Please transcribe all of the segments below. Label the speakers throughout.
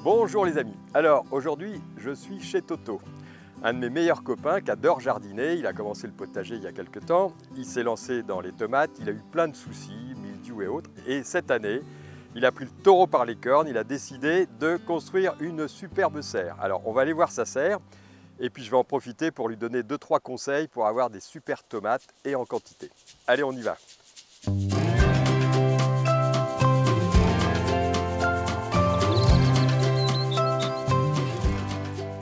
Speaker 1: Bonjour les amis. Alors aujourd'hui je suis chez Toto, un de mes meilleurs copains qui adore jardiner. Il a commencé le potager il y a quelques temps, il s'est lancé dans les tomates, il a eu plein de soucis, mildiou et autres. Et cette année, il a pris le taureau par les cornes, il a décidé de construire une superbe serre. Alors on va aller voir sa serre et puis je vais en profiter pour lui donner 2-3 conseils pour avoir des super tomates et en quantité. Allez, on y va.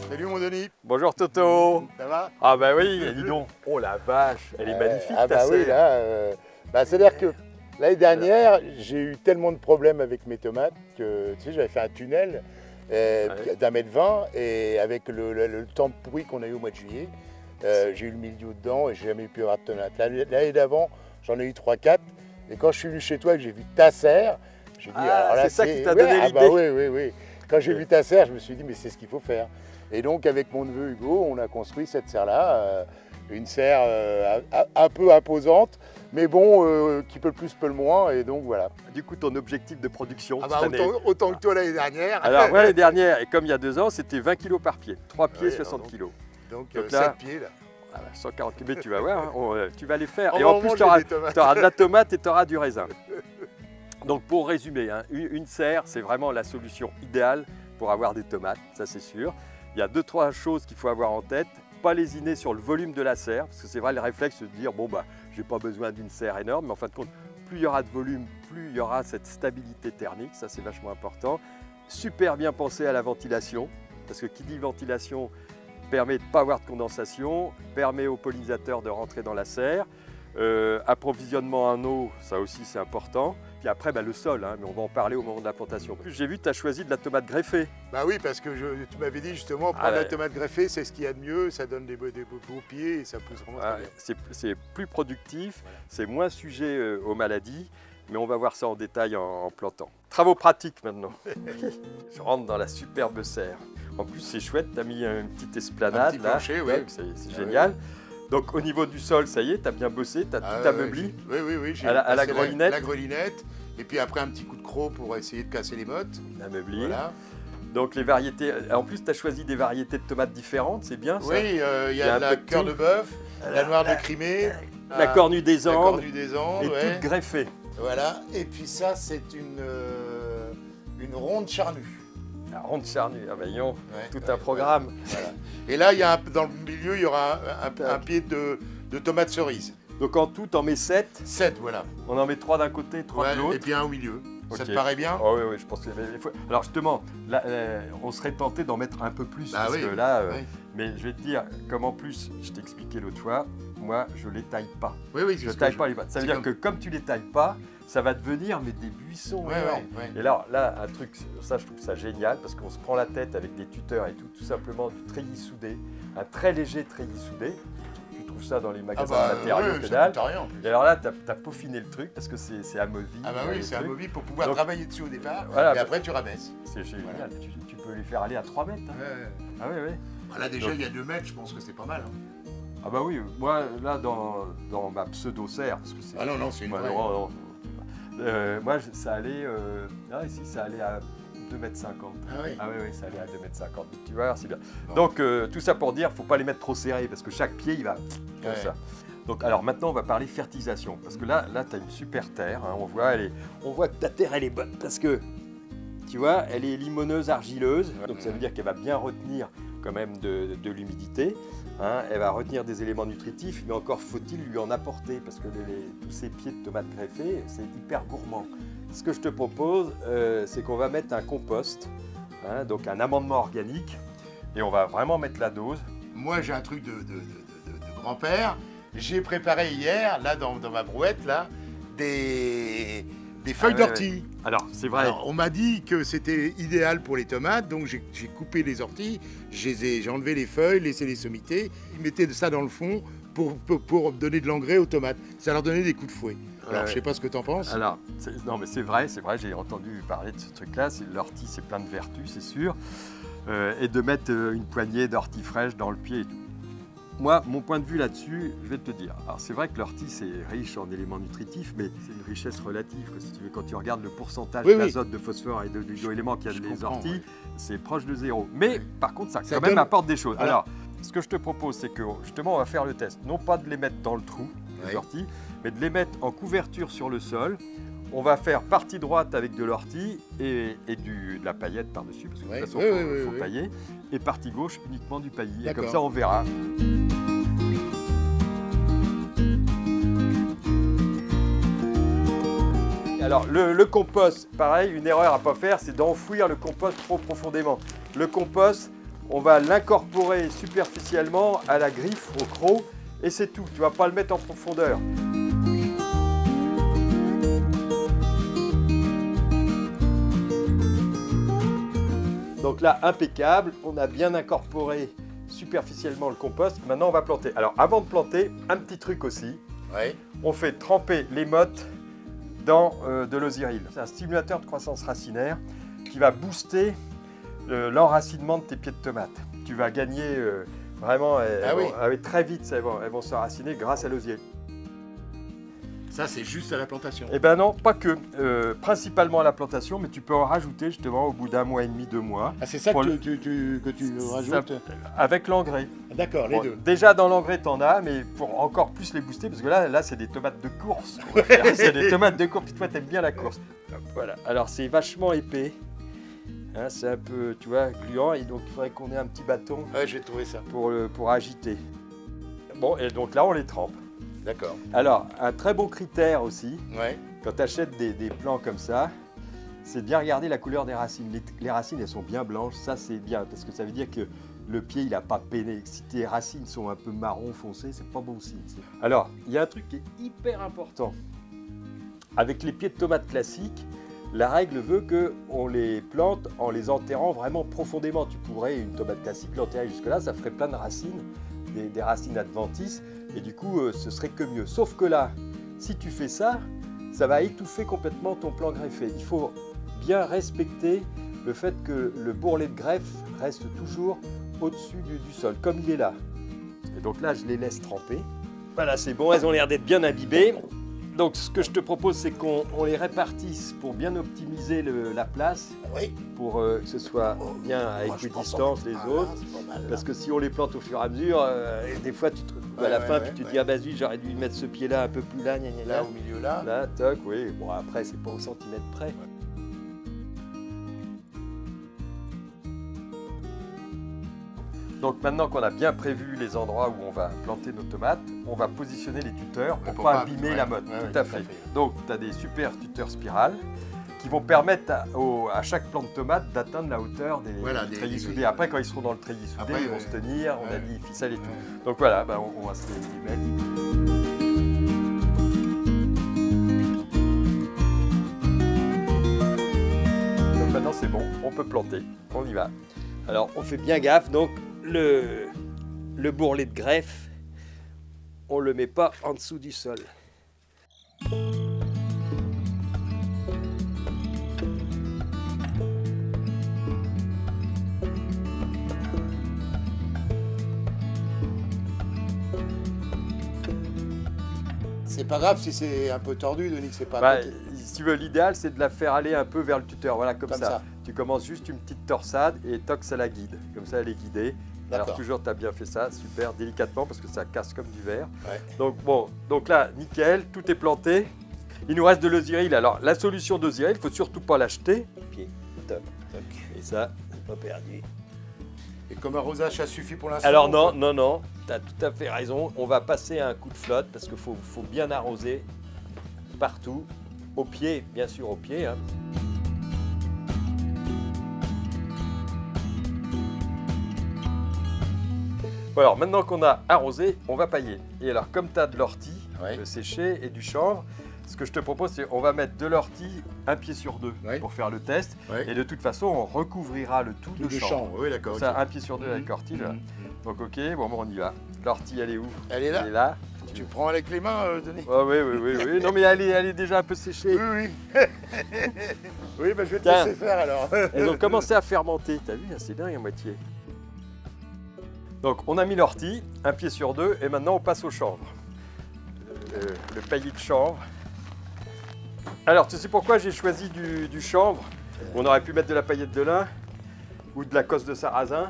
Speaker 2: Salut mon Denis.
Speaker 1: Bonjour Toto.
Speaker 2: Ça va?
Speaker 1: Ah bah oui, dis donc. Oh la vache, elle est magnifique ta
Speaker 2: bah oui,
Speaker 1: serre.
Speaker 2: là, c'est-à-dire que l'année dernière, j'ai eu tellement de problèmes avec mes tomates que tu sais, j'avais fait un tunnel d'1,20 m et avec le temps pourri qu'on a eu au mois de juillet, j'ai eu le mildiou dedans et j'ai jamais pu avoir de tomates. L'année d'avant, j'en ai eu 3-4 et quand je suis venu chez toi et que j'ai vu ta serre, j'ai dit alors là,
Speaker 1: c'est ça qui t'a donné l'idée.
Speaker 2: bah oui. Quand j'ai vu ta serre, je me suis dit mais c'est ce qu'il faut faire. Et donc avec mon neveu Hugo, on a construit cette serre-là, une serre un peu imposante, mais bon, qui peut le plus, peut le moins, et donc voilà.
Speaker 1: Du coup, ton objectif de production
Speaker 2: bah,
Speaker 1: cette année.
Speaker 2: autant que toi l'année dernière.
Speaker 1: Alors, moi, l'année dernière, et comme il y a 2 ans, c'était 20 kg par pied. 3 pieds, 60 kg.
Speaker 2: Donc
Speaker 1: là,
Speaker 2: 7 pieds là.
Speaker 1: 140 kg, mais tu vas voir, tu vas les faire.
Speaker 2: On
Speaker 1: Et
Speaker 2: va
Speaker 1: en plus,
Speaker 2: manger
Speaker 1: tu auras
Speaker 2: des tomates.
Speaker 1: de la tomate et tu auras du raisin. Donc, pour résumer, hein, une serre, c'est vraiment la solution idéale pour avoir des tomates, ça c'est sûr. Il y a 2-3 choses qu'il faut avoir en tête. Pas lésiner sur le volume de la serre, parce que c'est vrai le réflexe de dire bon bah j'ai pas besoin d'une serre énorme, mais en fin de compte, plus il y aura de volume, plus il y aura cette stabilité thermique, ça c'est vachement important. Super bien penser à la ventilation, parce que qui dit ventilation permet de ne pas avoir de condensation, permet aux pollinisateurs de rentrer dans la serre. Approvisionnement en eau, ça aussi c'est important. Puis après, le sol, hein, mais on va en parler au moment de la plantation. En plus, j'ai vu que tu as choisi de la tomate greffée.
Speaker 2: Bah oui, parce que tu m'avais dit justement, prendre la tomate greffée, c'est ce qu'il y a de mieux, ça donne des beaux pieds et ça pousse vraiment très bien.
Speaker 1: C'est plus productif, c'est moins sujet aux maladies, mais on va voir ça en détail en plantant. Travaux pratiques maintenant. Je rentre dans la superbe serre. En plus, c'est chouette, tu as mis une petite esplanade.
Speaker 2: Un petit plancher, oui.
Speaker 1: C'est génial. Donc au niveau du sol, ça y est, tu as bien bossé, tu as tout ameubli.
Speaker 2: Oui, j'ai
Speaker 1: à la grelinette.
Speaker 2: La grelinette, et puis après un petit coup de croc pour essayer de casser les mottes.
Speaker 1: Ameubli.
Speaker 2: Voilà.
Speaker 1: Donc les variétés, en plus tu as choisi des variétés de tomates différentes, c'est bien ça?
Speaker 2: Oui, il y a la cœur de bœuf, la noire de Crimée,
Speaker 1: la cornue des Andes,
Speaker 2: et
Speaker 1: toute greffée.
Speaker 2: Voilà, et puis ça c'est une ronde charnue.
Speaker 1: La ronde charnue, tout un programme.
Speaker 2: Voilà. Et là, dans le milieu, il y aura un pied de tomates cerises.
Speaker 1: Donc en tout, t'en mets 7.
Speaker 2: 7, voilà.
Speaker 1: On en met 3 d'un côté, 3 de l'autre.
Speaker 2: Et puis un au milieu.
Speaker 1: Okay.
Speaker 2: Ça te paraît bien?
Speaker 1: Oui, je pense que... Alors justement, là, on serait tenté d'en mettre un peu plus. Parce que là, mais je vais te dire, comme en plus, je t'ai expliqué l'autre fois, moi, je ne les taille pas.
Speaker 2: Oui,
Speaker 1: je ne taille pas les pattes. Ça veut dire que comme tu ne les tailles pas, ça va devenir des buissons énormes. Et là, un truc, ça je trouve ça génial parce qu'on se prend la tête avec des tuteurs et tout simplement du treillis soudé, un très léger treillis soudé. Tu trouves ça dans les magasins de matériaux que dalle. Et alors là, tu as peaufiné le truc parce que c'est amovible.
Speaker 2: Ah bah oui, c'est amovible pour pouvoir travailler dessus au départ et après tu rabaisses.
Speaker 1: C'est génial, tu peux les faire aller à 3 mètres. Hein. Ah oui.
Speaker 2: Là déjà, il y a 2 mètres, je pense que c'est pas mal.
Speaker 1: Ah bah oui, moi là dans ma pseudo-serre, parce que c'est...
Speaker 2: Ah non, c'est une vraie.
Speaker 1: Moi, ça allait, ici, ça allait à 2,50 m.
Speaker 2: Ah
Speaker 1: oui, ça allait à 2,50 m. Tu vois, c'est bien. Bon. Donc, tout ça pour dire, il ne faut pas les mettre trop serrés, parce que chaque pied, il va comme ça. Donc, alors maintenant, on va parler fertilisation, parce que là tu as une super terre. Hein, on voit que ta terre, elle est bonne, parce que, tu vois, elle est limoneuse, argileuse. Donc, ça veut dire qu'elle va bien retenir quand même de l'humidité. Hein, elle va retenir des éléments nutritifs, mais encore faut-il lui en apporter, parce que tous ces pieds de tomates greffées, c'est hyper gourmand. Ce que je te propose, c'est qu'on va mettre un compost, hein, donc un amendement organique, et on va vraiment mettre la dose.
Speaker 2: Moi, j'ai un truc de grand-père. J'ai préparé hier, là, dans ma brouette, là, des feuilles d'ortie.
Speaker 1: Alors, c'est vrai.
Speaker 2: Alors, on m'a dit que c'était idéal pour les tomates, donc j'ai coupé les orties, j'ai enlevé les feuilles, laissé les sommités, ils mettaient ça dans le fond pour donner de l'engrais aux tomates. Ça leur donnait des coups de fouet. Alors, je sais pas ce que tu en penses.
Speaker 1: Alors, non, mais c'est vrai, j'ai entendu parler de ce truc-là. L'ortie, c'est plein de vertus, c'est sûr. Et de mettre une poignée d'ortie fraîche dans le pied et tout. moi, mon point de vue là-dessus, je vais te dire. Alors, c'est vrai que l'ortie, c'est riche en éléments nutritifs, mais c'est une richesse relative. Si tu veux, quand tu regardes le pourcentage d'azote, de phosphore et d'éléments qu'il y a dans les orties, c'est proche de zéro. Mais par contre, ça quand même apporte des choses. Voilà. Alors, ce que je te propose, c'est que justement, on va faire le test. Non pas de les mettre dans le trou, les orties, mais de les mettre en couverture sur le sol. On va faire partie droite avec de l'ortie et de la paillette par-dessus, parce que de toute façon, il faut pailler, et partie gauche uniquement du paillis. Et comme ça, on verra. Alors, le compost, pareil, une erreur à ne pas faire, c'est d'enfouir le compost trop profondément. Le compost, on va l'incorporer superficiellement à la griffe, au croc, et c'est tout. Tu ne vas pas le mettre en profondeur. Donc là, impeccable, on a bien incorporé superficiellement le compost. Maintenant, on va planter. Alors, avant de planter, un petit truc aussi. On fait tremper les mottes dans de l'Osyryl. C'est un stimulateur de croissance racinaire qui va booster l'enracinement de tes pieds de tomates. Tu vas gagner vraiment très vite, elles vont s'enraciner grâce à l'Osyryl.
Speaker 2: Ça, c'est juste à la plantation?
Speaker 1: Eh bien non, pas que. Principalement à la plantation, mais tu peux en rajouter justement au bout d'1 mois et demi, 2 mois.
Speaker 2: Ah, c'est ça que tu rajoutes?
Speaker 1: Avec l'engrais.
Speaker 2: D'accord, les deux.
Speaker 1: Déjà dans l'engrais, tu en as, mais pour encore plus les booster, parce que là c'est des tomates de course. C'est des tomates de course, puis toi, tu aimes bien la course. Voilà, alors c'est vachement épais. Hein, c'est un peu, tu vois, gluant, et donc il faudrait qu'on ait un petit bâton.
Speaker 2: Ouais, je vais trouver ça.
Speaker 1: Pour agiter. Bon, et donc là, on les trempe.
Speaker 2: D'accord.
Speaker 1: Alors, un très bon critère aussi, quand tu achètes des plants comme ça, c'est de bien regarder la couleur des racines. Les racines, elles sont bien blanches, ça c'est bien, parce que ça veut dire que le pied, il n'a pas peiné. Si tes racines sont un peu marron foncé, c'est pas bon signe. Alors, il y a un truc qui est hyper important. Avec les pieds de tomates classiques, la règle veut qu'on les plante en les enterrant vraiment profondément. Tu pourrais, une tomate classique, l'enterrer jusque-là, ça ferait plein de racines, des racines adventices. Et du coup, ce serait que mieux. Sauf que là, si tu fais ça, ça va étouffer complètement ton plan greffé. Il faut bien respecter le fait que le bourrelet de greffe reste toujours au-dessus du sol, comme il est là. Et donc là, je les laisse tremper. Voilà, c'est bon, elles ont l'air d'être bien imbibées. Donc ce que je te propose, c'est qu'on les répartisse pour bien optimiser la place, pour que ce soit bien à équidistance les autres. Parce que si on les plante au fur et à mesure, des fois tu te retrouves à la fin, puis tu te dis, ah bah zut, j'aurais dû mettre ce pied-là un peu plus là,
Speaker 2: là au milieu là.
Speaker 1: Là, toc, oui. Bon, après, c'est pas au centimètre près. Donc maintenant qu'on a bien prévu les endroits où on va planter nos tomates, on va positionner les tuteurs pour ne pas abîmer la motte. Tout à fait. Donc tu as des super tuteurs spirales qui vont permettre à chaque plant de tomate d'atteindre la hauteur des treillis soudés. Après, quand ils seront dans le treillis soudé, ils vont se tenir, on a dit ficelle et tout. Donc voilà, on va se les mettre. Donc maintenant c'est bon, on peut planter, on y va. Alors on fait bien gaffe, donc le bourrelet de greffe, on ne le met pas en dessous du sol.
Speaker 2: C'est pas grave si c'est un peu tordu, Denis, c'est pas...
Speaker 1: Si tu veux, l'idéal, c'est de la faire aller un peu vers le tuteur, voilà, comme ça. Tu commences juste une petite torsade et toc, ça la guide. Comme ça, elle est guidée. Alors toujours, tu as bien fait ça, super, délicatement, parce que ça casse comme du verre. Donc bon, donc là, nickel, tout est planté. Il nous reste de l'Osyryl. Alors, la solution d'Osyryl, il ne faut surtout pas l'acheter. Toc, toc. Et ça, c'est pas perdu.
Speaker 2: Et comme arrosage, ça suffit pour l'instant?
Speaker 1: Alors non, tu as tout à fait raison. On va passer un coup de flotte parce qu'il faut bien arroser partout, au pied, bien sûr au pied. Hein. Bon, alors maintenant qu'on a arrosé, on va pailler. Et alors comme tu as de l'ortie séchée et du chanvre, ce que je te propose, c'est qu'on va mettre de l'ortie un pied sur deux pour faire le test. Et de toute façon, on recouvrira le tout de chanvre.
Speaker 2: Oui, d'accord.
Speaker 1: Ça, un pied sur deux avec l'ortie. Donc ok, bon, on y va. L'ortie, elle est où?
Speaker 2: Elle est là.
Speaker 1: Elle est là.
Speaker 2: Tu prends avec les mains, Denis?
Speaker 1: Oui. Non, mais elle est déjà un peu séchée.
Speaker 2: Oui. Oui, bah, je vais te laisser faire alors.
Speaker 1: Elles ont commencé à fermenter. T'as vu, c'est dingue à moitié. Donc on a mis l'ortie, un pied sur deux, et maintenant on passe au chanvre. Le paillis de chanvre. Alors tu sais pourquoi j'ai choisi du chanvre? On aurait pu mettre de la paillette de lin ou de la cosse de sarrasin.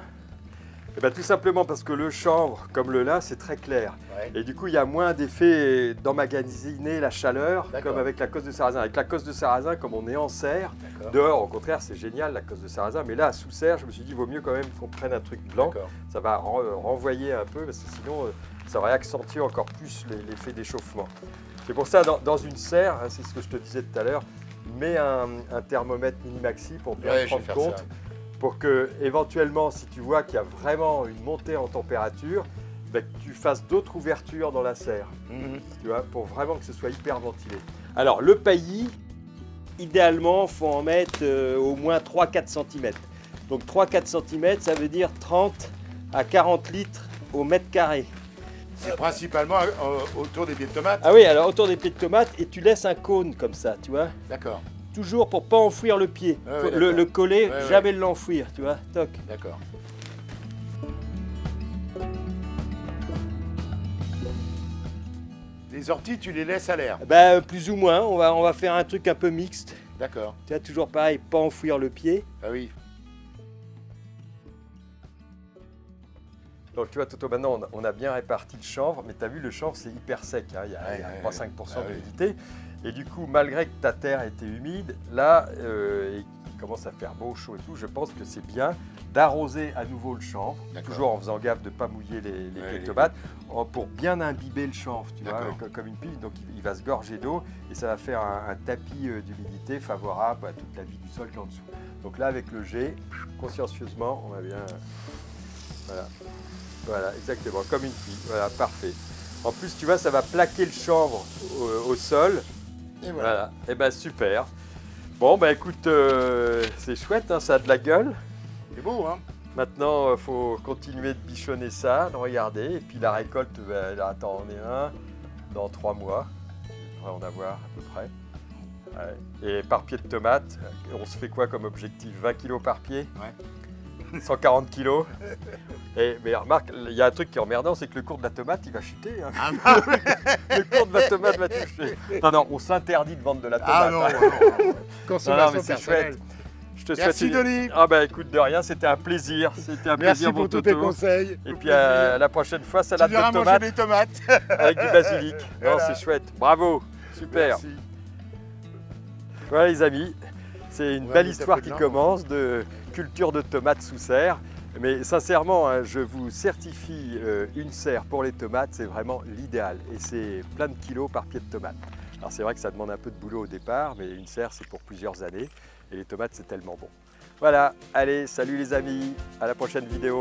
Speaker 1: Et bien, tout simplement parce que le chanvre, comme le lin, c'est très clair. Ouais. Et du coup, il y a moins d'effet d'emmagasiner la chaleur comme avec la cosse de sarrasin. Avec la cosse de sarrasin, comme on est en serre, dehors, au contraire, c'est génial la cosse de sarrasin. Mais là, sous serre, je me suis dit, il vaut mieux quand même qu'on prenne un truc blanc. Ça va renvoyer un peu, parce que sinon, ça va accentuer encore plus l'effet d'échauffement. C'est pour ça, dans une serre, hein, c'est ce que je te disais tout à l'heure, mets un thermomètre mini-maxi pour bien prendre compte. Ça. Pour que, éventuellement, si tu vois qu'il y a vraiment une montée en température, ben, que tu fasses d'autres ouvertures dans la serre, tu vois, pour vraiment que ce soit hyper ventilé. Alors, le paillis, idéalement, il faut en mettre au moins 3-4 cm. Donc 3-4 cm, ça veut dire 30 à 40 litres au mètre carré.
Speaker 2: C'est principalement autour des pieds de tomates?
Speaker 1: Ah oui, alors autour des pieds de tomates, et tu laisses un cône comme ça, tu vois.
Speaker 2: D'accord.
Speaker 1: Toujours pour ne pas enfouir le pied. Ouais, le coller, jamais l'enfouir, tu vois. Toc.
Speaker 2: D'accord. Les orties, tu les laisses à l'air?
Speaker 1: Ben, plus ou moins. On va faire un truc un peu mixte.
Speaker 2: D'accord.
Speaker 1: Tu vois, toujours pareil, pas enfouir le pied.
Speaker 2: Ah oui.
Speaker 1: Donc tu vois, Toto, maintenant on a bien réparti le chanvre, mais tu as vu, le chanvre c'est hyper sec, hein, il y a 3-5% d'humidité. Et du coup, malgré que ta terre était humide, là, il commence à faire beau, chaud et tout, je pense que c'est bien d'arroser à nouveau le chanvre, toujours en faisant gaffe de ne pas mouiller les pieds de tomates, pour bien imbiber le chanvre, tu vois, comme une pile. Donc il va se gorger d'eau et ça va faire un tapis d'humidité favorable à toute la vie du sol qui est en dessous. Donc là, avec le jet, consciencieusement, on va bien... Voilà, exactement, comme une pile, voilà, parfait. En plus, tu vois, ça va plaquer le chanvre au sol. Et voilà. Et ben super. Bon, ben écoute, c'est chouette, hein, ça a de la gueule.
Speaker 2: C'est beau, hein.
Speaker 1: Maintenant, il faut continuer de bichonner ça, de regarder. Et puis la récolte, ben, là, attends, on est dans 3 mois. On va en avoir à peu près. Ouais. Et par pied de tomate, on se fait quoi comme objectif? 20 kg par pied? Ouais. 140 kg. Mais remarque, il y a un truc qui est emmerdant, c'est que le cours de la tomate, il va chuter. Hein. Ah bah oui. Le cours de la tomate va toucher. Non, on s'interdit de vendre de la tomate.
Speaker 2: Ah non, non.
Speaker 1: Consommation personnelle. Je te
Speaker 2: Merci Denis.
Speaker 1: Ah bah écoute, de rien, c'était un plaisir. C'était un plaisir
Speaker 2: pour tous tes conseils.
Speaker 1: Et puis la prochaine fois, salade de tomates.
Speaker 2: Manger des tomates.
Speaker 1: Avec du basilic. Voilà. Non, c'est chouette. Bravo. Super.
Speaker 2: Merci.
Speaker 1: Voilà les amis, c'est une belle histoire qui commence de culture de tomates sous serre. Mais sincèrement, hein, je vous certifie une serre pour les tomates, c'est vraiment l'idéal. Et c'est plein de kilos par pied de tomate. Alors c'est vrai que ça demande un peu de boulot au départ, mais une serre c'est pour plusieurs années. Et les tomates c'est tellement bon. Voilà, allez, salut les amis, à la prochaine vidéo.